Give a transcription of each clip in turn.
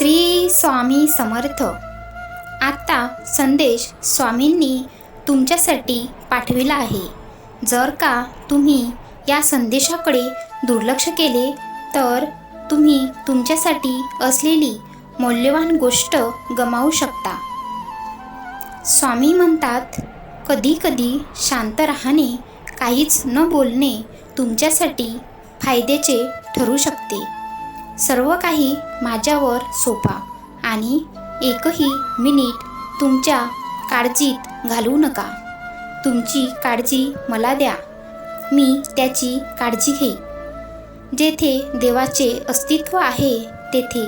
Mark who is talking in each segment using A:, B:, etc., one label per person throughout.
A: श्री स्वामी समर्थ। आता संदेश स्वामींनी तुमच्यासाठी पाठविला आहे। जर का तुम्ही या संदेशाकडे दुर्लक्ष केले तर तुम्ही तुमच्यासाठी असलेली मौल्यवान गोष्ट गमावू शकता। स्वामी म्हणतात, कधी कधी शांत राहणे, काहीच न बोलणे तुमच्यासाठी फायद्याचे ठरू शकते। सर्व काही माझ्यावर सोपा आणि एकही मिनिट तुमच्या काळजीत घालवू नका। तुमची काळजी मला द्या, मी त्याची काळजी घेईन। जेथे देवाचे अस्तित्व आहे तेथे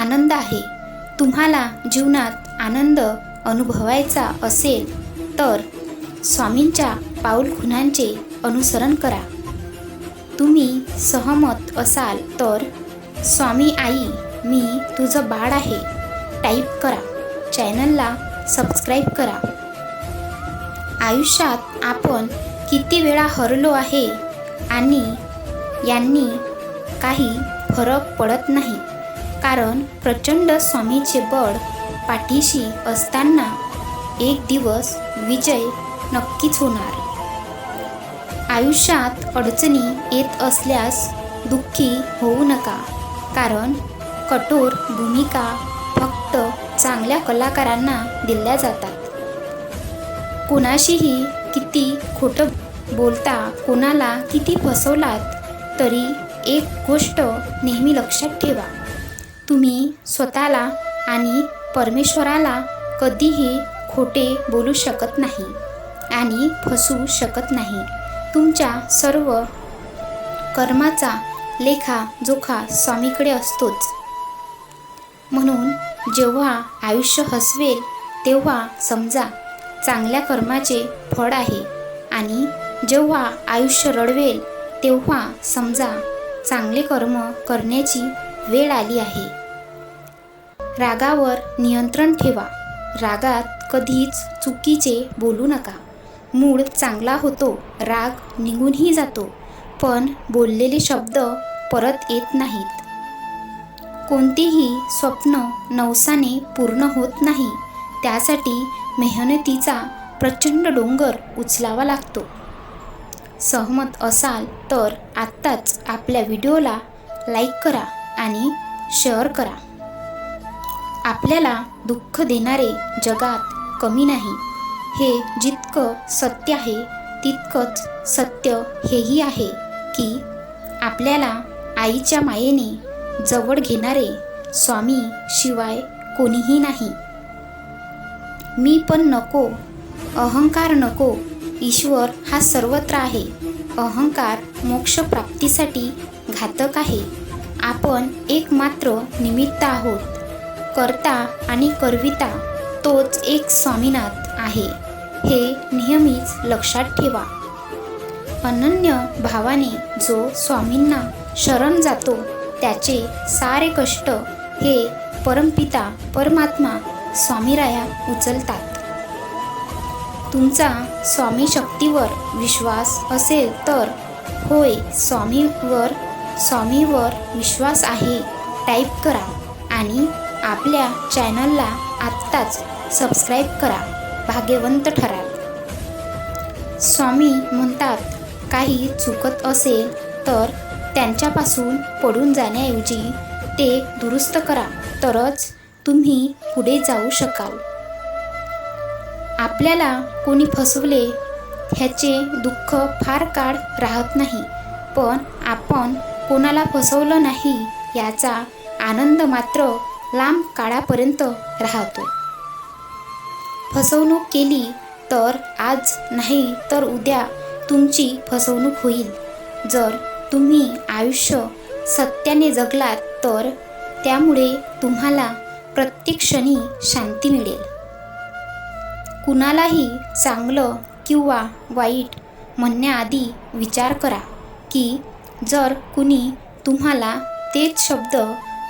A: आनंद आहे। तुम्हाला जीवनात आनंद अनुभवायचा असेल तर स्वामींच्या पाऊलखुणांचे अनुसरण करा। तुम्ही सहमत असाल तर स्वामी आई मी तुझं बाळ आहे टाईप करा, चॅनलला सबस्क्राईब करा। आयुष्यात आपण किती वेळा हरलो आहे आणि यांनी काही फरक पडत नाही, कारण प्रचंड स्वामीचे बळ पाठीशी असताना एक दिवस विजय नक्कीच होणार। आयुष्यात अडचणी येत असल्यास दुःखी होऊ नका, कारण कठोर भूमिका फक्त चांगल्या कलाकारांना दिल्या जातात। कोणाशीही किती खोटं बोलता, कोणाला किती फसवलात तरी एक गोष्ट नेहमी लक्षात ठेवा, तुम्ही स्वतःला आणि परमेश्वराला कधीही खोटे बोलू शकत नाही आणि फसवू शकत नाही। तुमच्या सर्व कर्माचा लेखाजोखा स्वामीकडे असतोच। म्हणून जेव्हा आयुष्य हसवेल तेव्हा समजा चांगल्या कर्माचे फळ आहे, आणि जेव्हा आयुष्य रडवेल तेव्हा समजा चांगले कर्म करण्याची वेळ आली आहे। रागावर नियंत्रण ठेवा, रागात कधीच चुकीचे बोलू नका। मूड चांगला होतो, राग निघूनही जातो, पण बोललेले शब्द परत येत नाहीत। कोणतेही स्वप्न नवसाने पूर्ण होत नाही, त्यासाठी मेहनतीचा प्रचंड डोंगर उचलावा लागतो। सहमत असाल तर आत्ताच आपल्या व्हिडिओला लाईक करा आणि शेअर करा। आपल्याला दुःख देणारे जगात कमी नाही, हे जितकं सत्य आहे तितकंच सत्य हेही आहे की आपल्याला आईच्या मायेने जवळ घेणारे स्वामी शिवाय कोणीही नाही। मी पण नको, अहंकार नको, ईश्वर हा सर्वत्र आहे। अहंकार मोक्षप्राप्तीसाठी घातक आहे। आपण एकमात्र निमित्त आहोत, कर्ता आणि करविता तोच एक स्वामीनाथ आहे, हे नेहमीच लक्षात ठेवा। अनन्य भावाने जो स्वामींना शरण जातो त्याचे सारे कष्ट हे परमपिता परमात्मा स्वामीराया उचलतात। तुमचा स्वामी शक्तीवर विश्वास असेल तर होय स्वामीवर विश्वास आहे टाईप करा आणि आपल्या चॅनलला आत्ताच सबस्क्राईब करा, भाग्यवंत ठराल। स्वामी म्हणतात, काही चुकत असेल तर त्यांच्यापासून पडून जाण्याऐवजी ते दुरुस्त करा, तरच तुम्ही पुढे जाऊ शकाल। आपल्याला कोणी फसवले ह्याचे दुःख फार काळ राहत नाही, पण आपण कोणाला फसवलं नाही याचा आनंद मात्र लांब काळापर्यंत राहतो। फसवणूक केली तर आज नाही तर उद्या तुमची फसवणूक होईल। जर तुम्ही आयुष्य सत्याने जगलात तर त्यामुळे तुम्हाला प्रत्येक क्षणी शांती मिळेल। कुणालाही चांगलं किंवा वाईट म्हणण्याआधी विचार करा की जर कुणी तुम्हाला तेच शब्द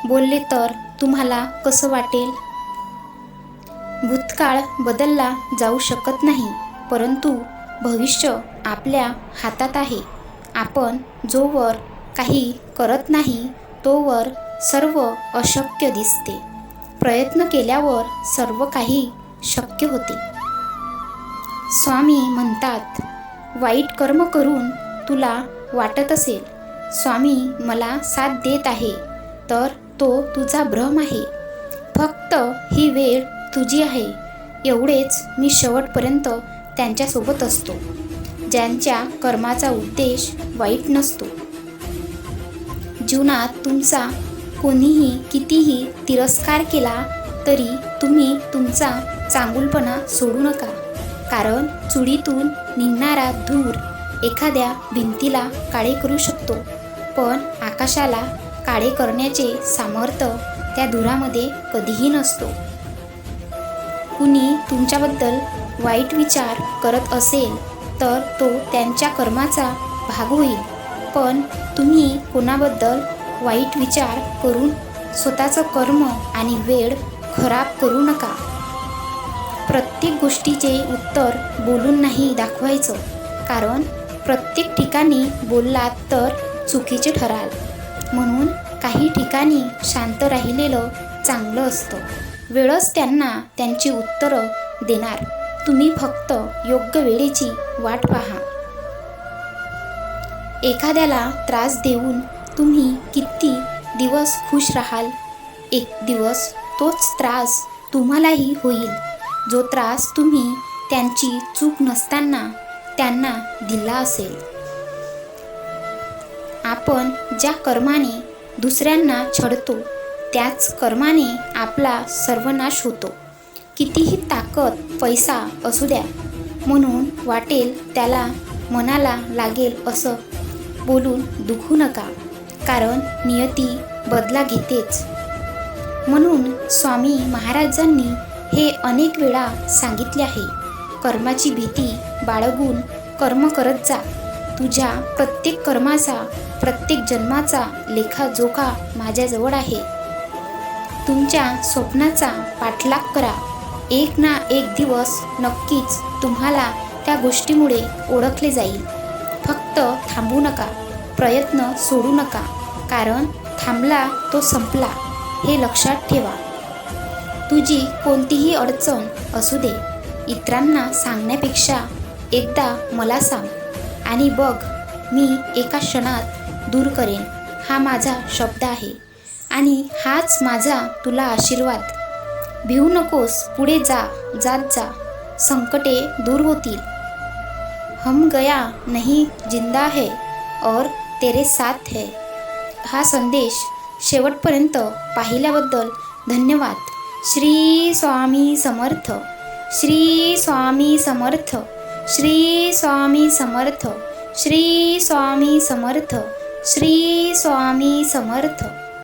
A: बोलले तर तुम्हाला कसं वाटेल। भूतकाळ बदलला जाऊ शकत नाही, परंतु भविष्य आपल्या हातात आहे। आपण जोवर काही करत नाही तोवर सर्व अशक्य दिसते। प्रयत्न केल्यावर सर्व काही शक्य होते. स्वामी म्हणतात, वाईट कर्म करून तुला वाटत असेल स्वामी मला साथ देत आहे, तर तो तुझा भ्रम आहे. फक्त ही वेळ तुझी आहे एवढेच. मी शेवटपर्यंत त्यांच्यासोबत असतो ज्यांच्या कर्माचा उद्देश वाईट नसतो. जीवनात तुमचा कोणीही कितीही तिरस्कार केला तरी तुम्ही तुमचा चांगुलपणा सोडू नका. कारण चुडीतून निघणारा धूर एखाद्या भिंतीला काळे करू शकतो, पण आकाशाला काळे करण्याचे सामर्थ्य त्या धुरामध्ये कधीही नसतो. कुणी तुमच्याबद्दल वाईट विचार करत असेल तर तो त्यांच्या कर्माचा भाग होईल, पण तुम्ही कोणाबद्दल वाईट विचार करून स्वतःचं कर्म आणि वेळ खराब करू नका. प्रत्येक गोष्टीचे उत्तर बोलून नाही दाखवायचं, कारण प्रत्येक ठिकाणी बोललात तर चुकीचे ठराल. म्हणून काही ठिकाणी शांत राहिलेलं चांगलं असतं. वेळच त्यांना त्यांची उत्तरं देणार. तुम्ही फक्त योग्य वेळेची वाट पहा. एखाद्याला त्रास देऊन तुम्ही किती दिवस खुश राहाल? एक दिवस तोच त्रास तुम्हालाही होईल, जो त्रास तुम्ही त्यांची चूक नसताना त्यांना दिला असेल. आपण ज्या कर्माने दुसऱ्यांना छळतो त्याच कर्माने आपला सर्वनाश होतो. कितीही ताकद पैसा असू द्या, म्हणून वाटेल त्याला मनाला लागेल असं बोलून दुखू नका, कारण नियती बदला घेतेच. म्हणून स्वामी महाराजांनी हे अनेक वेळा सांगितले आहे. कर्माची भीती बाळगून कर्म करत जा. तुझ्या प्रत्येक कर्माचा प्रत्येक जन्माचा लेखाजोखा माझ्याजवळ आहे. तुमच्या स्वप्नाचा पाठलाग करा. एक ना एक दिवस नक्कीच तुम्हाला त्या गोष्टीमुळे ओळखले जाईल. फक्त थांबू नका, प्रयत्न सोडू नका, कारण थांबला तो संपला हे लक्षात ठेवा. तुझी कोणतीही अडचण असू दे, इतरांना सांगण्यापेक्षा एकदा मला सांग आणि बघ, मी एका क्षणात दूर करेन. हा माझा शब्द आहे आणि हाच माझा तुला आशीर्वाद. भिवू नकोस, पुढे जात जा, संकटे दूर होतील. हम गया नहीं जिंदा है और तेरे साथ है. हा संदेश शेवटपर्यंत पाहिल्याबद्दल धन्यवाद. श्री स्वामी समर्थ. श्री स्वामी समर्थ. श्री स्वामी समर्थ. श्री स्वामी समर्थ. श्री स्वामी समर्थ.